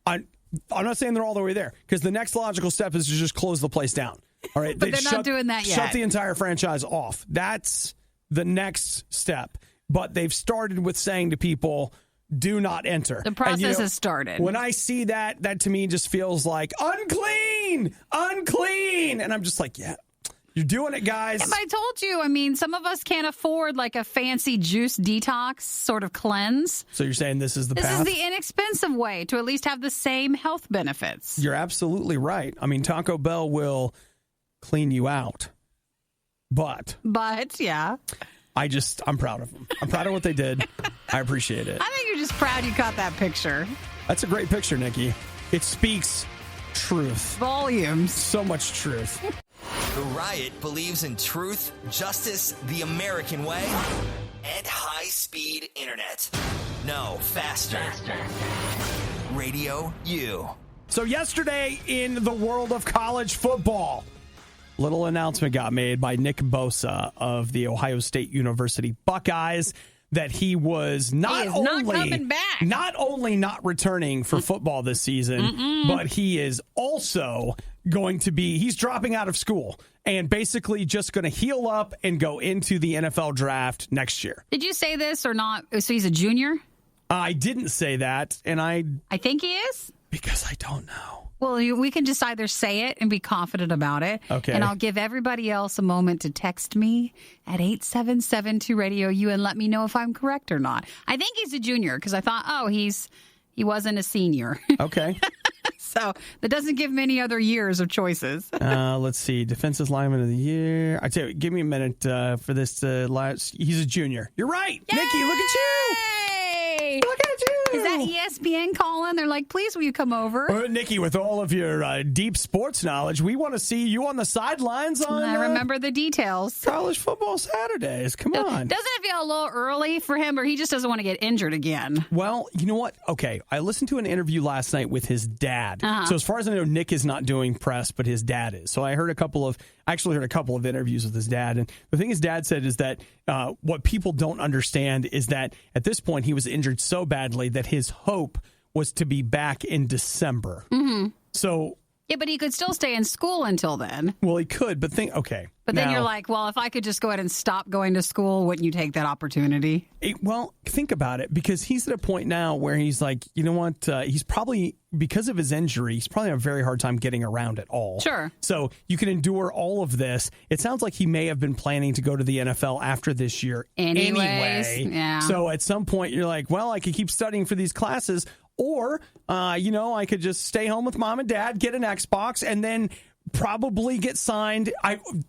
I'm not saying they're all the way there, because the next logical step is to just close the place down. All right, but they're not doing that yet. Shut the entire franchise off. That's the next step. But they've started with saying to people, do not enter. The process has started. When I see that to me just feels like unclean. And I'm just like, yeah. You're doing it, guys. Yeah, but I told you, I mean, some of us can't afford like a fancy juice detox sort of cleanse. So you're saying this is the path? This is the inexpensive way to at least have the same health benefits. You're absolutely right. I mean, Taco Bell will clean you out. But, yeah. I'm proud of them. I'm proud of what they did. I appreciate it. I think you're just proud you caught that picture. That's a great picture, Nikki. It speaks truth. Volumes. So much truth. The Riot believes in truth, justice, the American way, and high-speed internet. No, faster. RadioU. So yesterday in the world of college football, little announcement got made by Nick Bosa of the Ohio State University Buckeyes that he was not only not returning for football this season, but he is also going to be, he's dropping out of school and basically just going to heal up and go into the NFL draft next year. Did you say this or not? So he's a junior? I didn't say that, and I think he is? Because I don't know. Well, we can just either say it and be confident about it. Okay. And I'll give everybody else a moment to text me at 877-2RadioU and let me know if I'm correct or not. I think he's a junior because I thought, he wasn't a senior. Okay. So that doesn't give many other years of choices. Let's see. Defensive lineman of the year. I tell you, give me a minute for this. He's a junior. You're right. Yay! Nikki, look at you. Look at you. Is that ESPN calling? They're like, please, will you come over? Nikki, with all of your deep sports knowledge, we want to see you on the sidelines on I remember the details. College football Saturdays. Come on. Doesn't it feel a little early for him, or he just doesn't want to get injured again? Well, you know what? Okay, I listened to an interview last night with his dad. Uh-huh. So as far as I know, Nick is not doing press, but his dad is. So I heard a couple of interviews with his dad. And the thing his dad said is that what people don't understand is that at this point he was injured so badly that his hope was to be back in December. Mm-hmm. So Yeah, but he could still stay in school until then. Well, he could, but okay. But then Now, you're like, well, if I could just go ahead and stop going to school, wouldn't you take that opportunity? Well, think about it, because he's at a point now where he's like, you know what? He's probably, because of his injury, he's probably having a very hard time getting around at all. Sure. So you can endure all of this. It sounds like he may have been planning to go to the NFL after this year anyway. Yeah. So at some point, you're like, well, I could keep studying for these classes, or, I could just stay home with mom and dad, get an Xbox, and then probably get signed.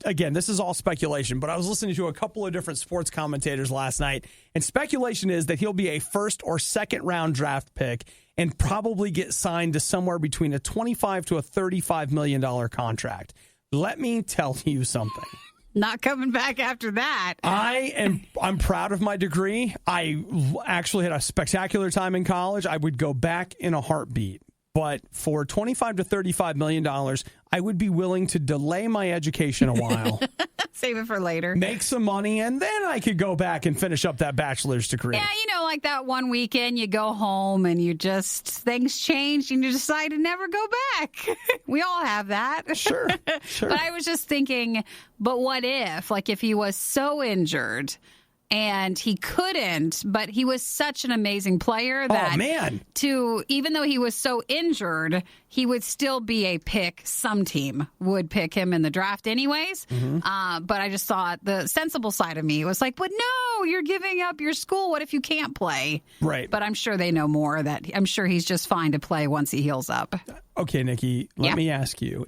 Again, this is all speculation, but I was listening to a couple of different sports commentators last night, and speculation is that he'll be a first or second round draft pick and probably get signed to somewhere between a $25 to a $35 million contract. Let me tell you something. Not coming back after that. I'm proud of my degree. I actually had a spectacular time in college. I would go back in a heartbeat. But for $25 to $35 million, I would be willing to delay my education a while. Save it for later. Make some money, and then I could go back and finish up that bachelor's degree. Yeah, like that one weekend you go home and things change and you decide to never go back. We all have that. Sure. But I was just thinking, but what if he was so injured and he couldn't, but he was such an amazing player that even though he was so injured, he would still be a pick. Some team would pick him in the draft anyways. Mm-hmm. But I just thought the sensible side of me was like, but no, you're giving up your school. What if you can't play? Right. But I'm sure they know more. That I'm sure he's just fine to play once he heals up. Okay, Nikki, let me ask you,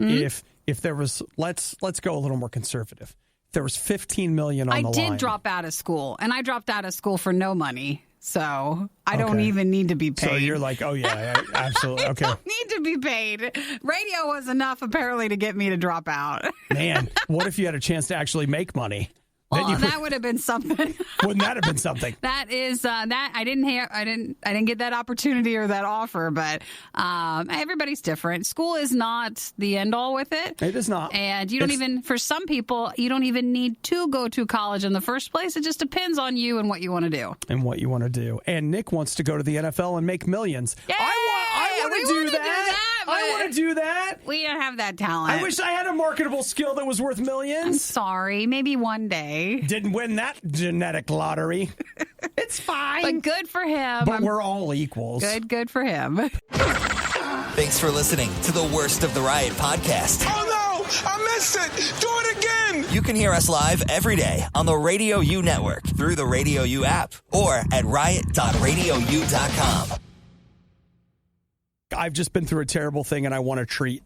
if there was, let's go a little more conservative. There was $15 million on the line. I did drop out of school, and I dropped out of school for no money. So I don't even need to be paid. So you're like, oh, yeah, absolutely. Okay. I don't need to be paid. Radio was enough, apparently, to get me to drop out. Man, what if you had a chance to actually make money? Well, that would have been something. Wouldn't that have been something? That is that I didn't get that opportunity or that offer, but everybody's different. School is not the end all with it. It is not. And for some people, you don't even need to go to college in the first place. It just depends on you and what you want to do. And Nick wants to go to the NFL and make millions. Yay! I want to do that. I want to do that. We don't have that talent. I wish I had a marketable skill that was worth millions. I'm sorry. Maybe one day. Didn't win that genetic lottery. It's fine. But good for him. But we're all equals. Good for him. Thanks for listening to the Worst of the Riot podcast. Oh, no! I missed it! Do it again! You can hear us live every day on the RadioU network through the RadioU app or at riot.radiou.com. I've just been through a terrible thing and I want a treat.